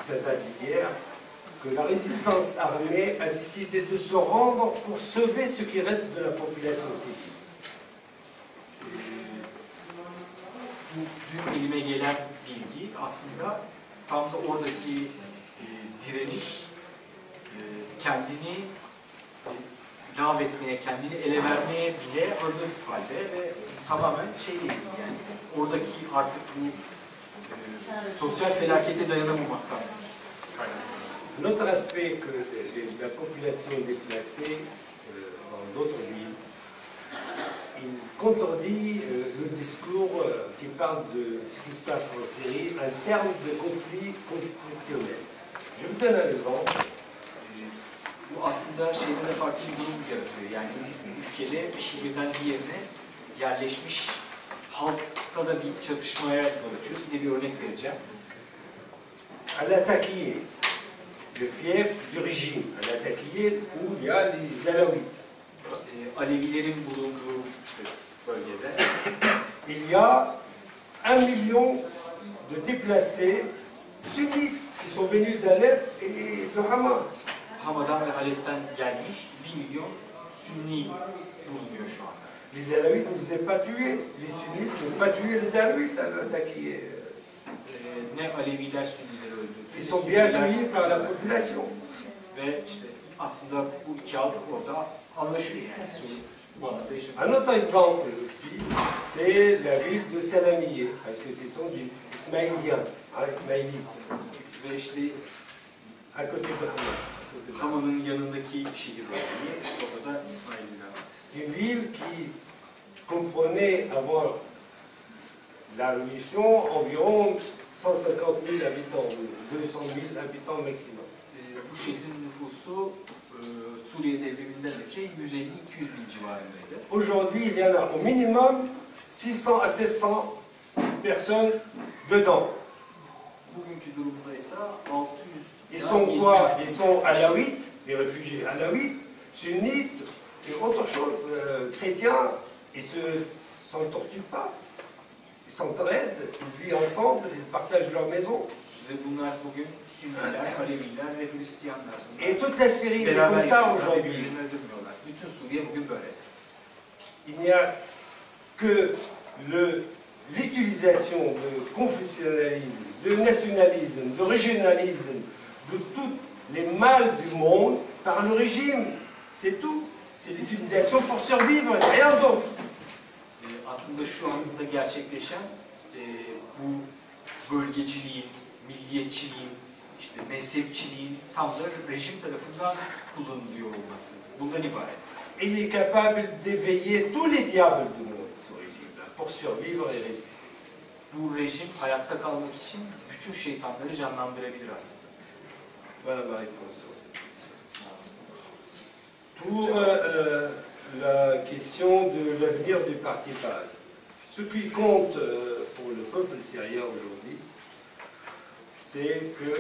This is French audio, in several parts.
ça date d'hier, que la résistance armée a décidé de se rendre pour sauver ce qui reste de la population civile. Dün elime gelen bilgi aslında tam da oradaki direniş kendini lağvetmeye, kendini ele vermeye bile hazır halde ve tamamen şeyle ilgili yani oradaki artık bu sosyal felakete dayanamamaktan kaynaklı. Un autre aspect que la population déplacée dans d'autres villes, il contredit le discours qui parle de ce qui se passe en Syrie en termes de conflit confessionnel. Je vous donne un exemple. Bu aslında şeyde de farklı bir durum yaratıyor. Yani ülkede bir şehirden diğerine yerleşmiş halkta da bir çatışmaya yol açıyor. Size bir örnek vereceğim. À la Taquiye, le fief du régime, à la Taquiye où il y a les Alaouites. Alevilerin bulunduğu işte bölgede Il y a 1 million de déplacés sunnites qui sont venus d'Alep et de Hama. Hama'dan ve Halep'ten gelmiş 1 milyon Sünni bulunuyor şu anda. Les Alaouites ne nous ont pas tués, les sunnites n'ont pas tué les Alaouites à la Taquiye. Ne Aleviler Sünnileri öldürdü. Ils sont bien accueillis par la population. Ve işte aslında bu iki halk orada anlaşıyor yani. Bu anlamda yaşanıyor. Un autre exemple aussi, c'est la ville de Salamiye, parce que ce sont des Ismaéliens, Ismaélites, Ve işte à côté de Hama. Hama'nın yanındaki şehir var. Orada da İsmaililer var. C'est une ville qui comprenait avant la révolution environ 150 000 habitants, 200 000 habitants maximum. Bu şehrin nüfusu Suriye devriminden önce 150-200 bin civarındaydı. Aujourd'hui, il y en a au minimum 600 à 700 personnes dedans. Bugünkü durumda ise 600 Ils sont quoi? Ils sont alaouites, les réfugiés alaouites, sunnites et autre chose, chrétiens. Ils ne s'entortuent pas, ils s'entraident, ils vivent ensemble, ils partagent leur maison. Ve bunlar bugün Sünniler, Aleviler ve Hristiyanlar. Et toute la Syrie est comme ça aujourd'hui. Birbirlerini öldürmüyorlar. Bütün Suriye bugün böyle. Il n'y a que l'utilisation de confessionnalisme, de nationalisme, de régionalisme, de tous les mâles du monde par le régime. C'est tout. C'est l'utilisation pour survivre, rien d'autre. Aslında şu anda gerçekleşen bu bölgeciliğin, milliyetçiliğin, işte mezhepçiliğin tam da rejim tarafından kullanılıyor olması. Bundan ibaret. Il est capable d'éveiller tous les diables du monde, ce régime-là, pour survivre et résister. Bu rejim hayatta kalmak için bütün şeytanları canlandırabilir aslında. Voilà ma réponse sur cette question. Pour la question de l'avenir du parti Baas, ce qui compte pour le peuple syrien aujourd'hui, c'est que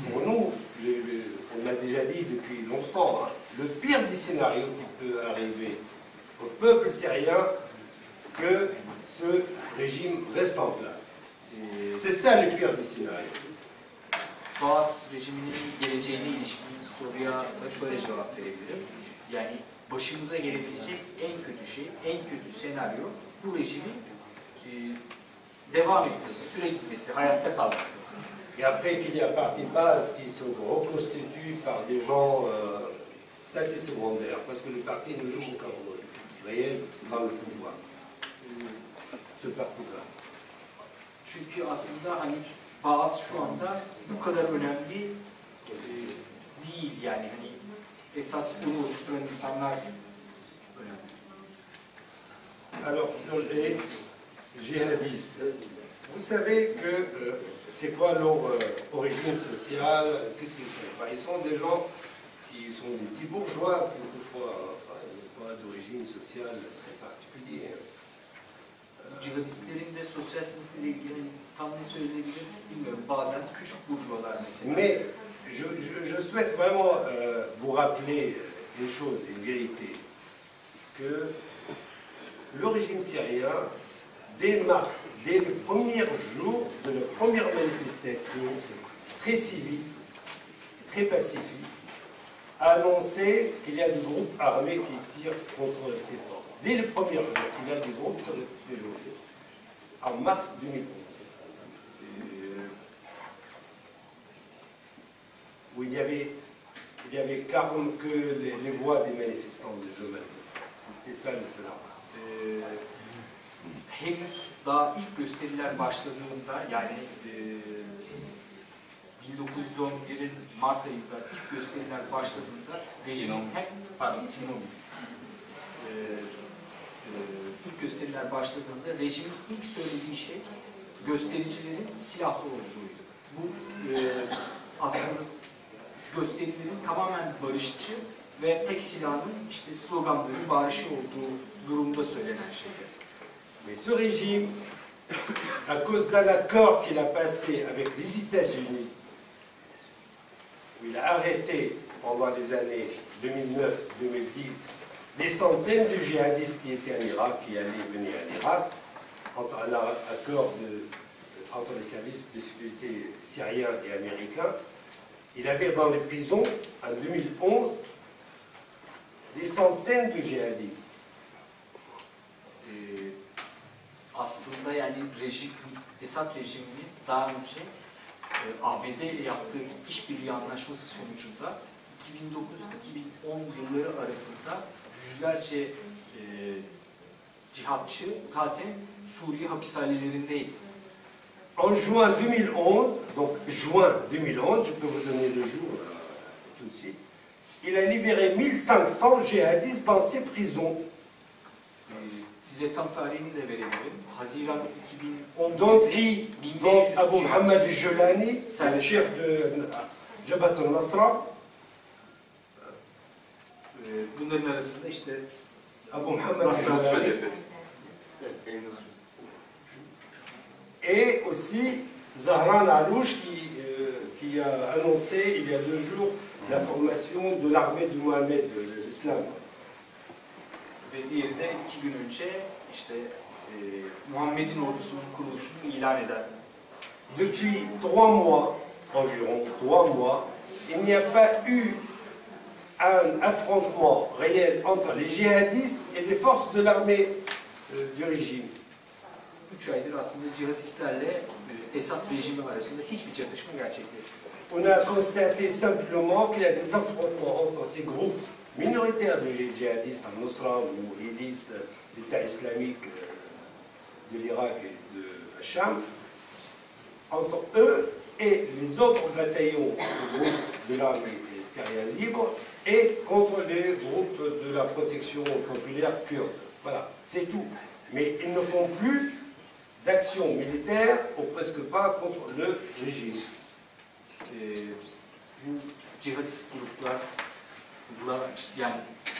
pour nous, on l'a déjà dit depuis longtemps, hein, le pire des scénarios qui peut arriver au peuple syrien, que ce régime reste en place. C'est ça le pire des scénarios. Baas rejiminin geleceğine ilişkin soruya da şöyle cevap verebilirim. Yani başımıza gelebilecek en kötü şey, en kötü senaryo bu rejimin devam etmesi, süre gitmesi, hayatta kalması. Et après qu'il y a parti Baas qui se reconstitue par des gens, ça c'est secondaire, parce que le parti ne joue aucun rôle réel dans le pouvoir. Ce parti Baas. Çünkü aslında hani Baas şu anda bu kadar önemli değil yani hani esas bunu oluşturan insanlar önemli. Alors sur les djihadistes, vous savez que c'est quoi leur origine sociale, qu'est-ce qu'ils font? Ils sont des gens qui sont des petits bourgeois, quelquefois, pas d'origine sociale très particulière. Cihadistlerin de sosyal sınıfıyla ilgili tam ne söyleyebilir bilmiyorum. Bazen küçük burjuvalar mesela. Mais je souhaite vraiment vous rappeler une chose, une vérité, que le régime syrien, dès mars, dès le premier jour de la première manifestation, très civil, très pacifiste, a annoncé qu'il y a des groupes armés qui tirent contre ses forces. Dès le premier jour, il y a des groupes terroristes, en mars 2011, où il y avait que les voix des manifestants, des jeunes manifestants. C'était ça le seul. Henüz daha ilk gösteriler başladığında, yani 1911'in Mart ayında ilk gösteriler başladığında rejimin ilk gösteriler başladığında rejimin ilk söylediği şey göstericilerin silahlı olduğuydu. Bu aslında gösterilerin tamamen barışçı ve tek silahın işte sloganların bağırışı olduğu durumda söylenen şeyler. Mais ce régime, à cause d'un accord qu'il a passé avec les États-Unis, où il a arrêté pendant les années 2009-2010 des centaines de djihadistes qui étaient en Irak, qui allaient venir en Irak, entre un accord entre les services de sécurité syriens et américains. Il avait dans les prisons, en 2011, des centaines de djihadistes. Aslında yani Esad rejiminin daha önce ABD ile yaptığı işbirliği anlaşması sonucunda 2009-2010 yılları arasında yüzlerce cihatçı zaten Suriye hapishanelerindeydi. En juin 2011, donc juin 2011, je peux vous donner le jour tout de suite, il a libéré 1500 djihadistes dans ses prisons. Size tam tarihini de verebilirim. Haziran 2011'de dont Abu Muhammad al-Jolani, le chef de Jabhat al-Nasra. Bunların arasında işte Abu Muhammad al-Jolani. Et aussi Zahran Alouche qui a annoncé il y a 2 jours la formation de l'armée de Mohamed, de l'islam. Ve diğeri de 2 gün önce işte Muhammed'in ordusunun kuruluşunu ilan eden. Depuis 3 mois, environ 3 mois, il n'y a pas eu un affrontement réel entre les djihadistes et les forces de l'armée du régime. 3 aydır aslında cihadistlerle Esad rejimi arasında hiçbir çatışma gerçekleşmiyor. On a constaté simplement qu'il y a des affrontements entre ces groupes minoritaires de djihadistes, al-Nusra ou ISIS, l'État islamique de l'Irak et de Hacham, entre eux et les autres bataillons de l'armée syrienne libre et contre les groupes de la protection populaire kurde. Voilà, c'est tout. Mais ils ne font plus d'action militaire, ou presque pas, contre le régime. Bu cihadist gruplar, yani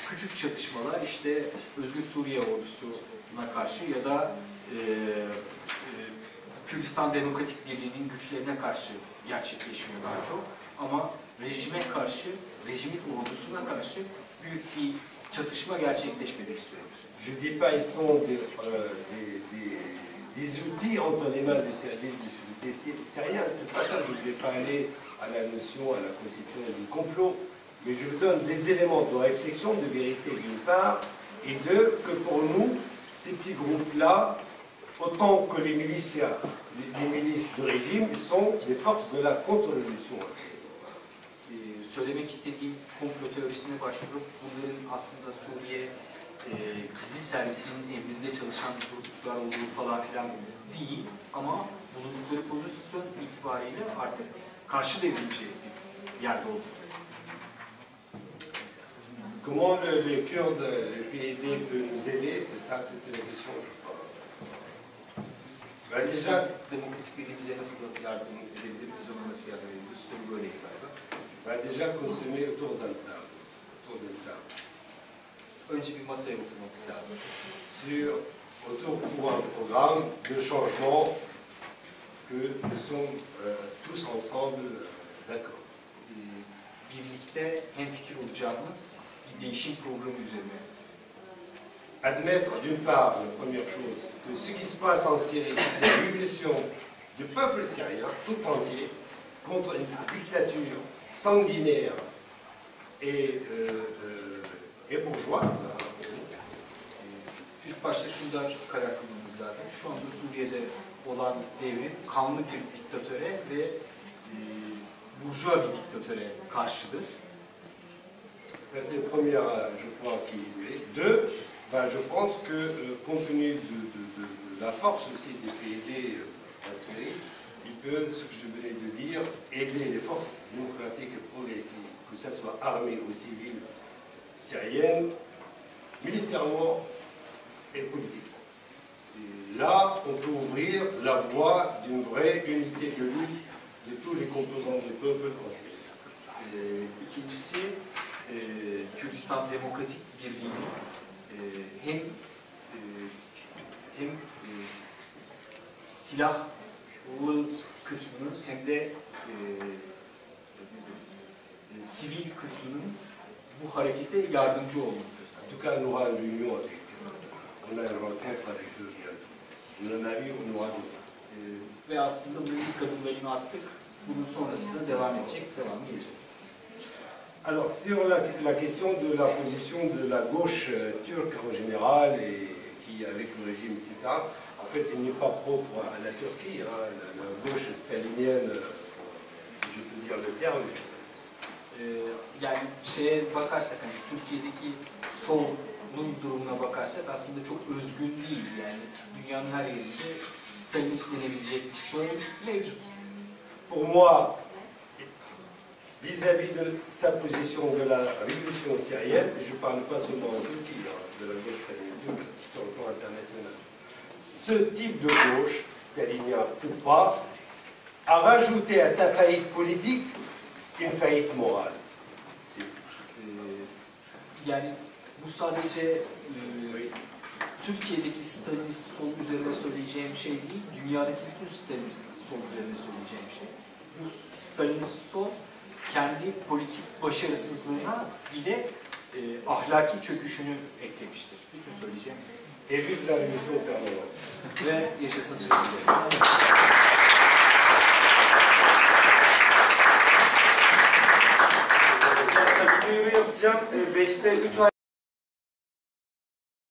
küçük çatışmalar işte Özgür Suriye ordusuna karşı ya da Kürdistan Demokratik Birliği'nin güçlerine karşı gerçekleşiyor daha çok. Ama rejime karşı, rejimin ordusuna karşı büyük bir çatışma gerçekleşmediği söylenir. Je ne dis pas ils sont des outils entre les mains du service de sécurité syrien. C'est pas ça, je ne vais pas aller à la notion, à la constitution du complot, mais je vous donne des éléments de réflexion, de vérité d'une part, et que pour nous, ces petits groupes-là, autant que les milices du régime, sont des forces de la contre-révolution. Söylemek istediğim komplo teorisine başvurup bunların aslında Suriye gizli servisinin emrinde çalışan gruplar olduğu falan filan değil, ama bulundukları pozisyon itibariyle artık karşı devrimci bir yerde oldu. Comment les Kurdes, le PYD peut nous aider? C'est ça, c'était la question, je crois. Ben déjà, demokratik birliğimize nasıl yardım edebilir, biz ona nasıl yardım edebiliriz? Soru böyleydi galiba. Ben déjà consommer autour d'un table. Autour d'une table. Önce bir masaya oturmamız lazım. Autour pour un programme de changement que nous sommes tous ensemble d'accord. Birlikte hemfikir olacağımız bir değişim programı üzerine. Admettre d'une part, la première chose, que ce qui se passe en Syrie, c'est une révolution du peuple syrien tout entier, contre une dictature sanguinaire et bourgeoise. İlk başta şundan karar kılmamız lazım. Şu anda Suriye'de olan devrim kanlı bir diktatöre ve burjuva bir diktatöre karşıdır. Ça c'est le premier, je crois, qui est. Deux, ben, je pense que compte tenu de la force aussi des PYD en Syrie, il peut, ce que je venais de dire, aider les forces démocratiques et progressistes, que ce soit armées ou civiles syriennes, militairement et politiquement. Et là, on peut ouvrir la voie d'une vraie unité de lutte de tous les composants du peuple en Syrie. İkincisi, Kürdistan Demokratik Birliği'nin hem silahlı kısmının hem de sivil kısmının bu harekete yardımcı olması. En tout cas, on aura une réunion avec on a une rencontre avec eux bientôt. On en a eu, on aura d'autres. Ve aslında bunun ilk adımlarını attık. Bunun sonrasında devam edecek, devam gelecek. Alors, sur la question de la position de la gauche turque en général, et qui, avec le régime, etc., en fait, elle n'est pas propre à la Turquie. Hein, la gauche stalinienne, si je peux dire le terme. Yani şeye bakarsak, hani Türkiye'deki solun durumuna bakarsak aslında çok özgün değil. Yani dünyanın her yerinde Stalinist denebilecek bir sol mevcut. Pour moi, vis-à-vis de sa position de la révolution syrienne, je ne parle pas seulement en Turquie, hein, de la gauche turque sur le plan international, ce type de gauche, stalinien ou pas, a rajouté à sa faillite politique une faillite morale. Yani bu sadece Türkiye'deki Stalinist sol üzerine söyleyeceğim şey değil, dünyadaki bütün Stalinist sol üzerine söyleyeceğim şey. Bu Stalinist sol kendi politik başarısızlığına bile ahlaki çöküşünü eklemiştir. Bütün söyleyeceğim. Et vive la révolution permanente. Ve yaşasın Türkiye. Duyuru yapacağım. 5'te 3 ay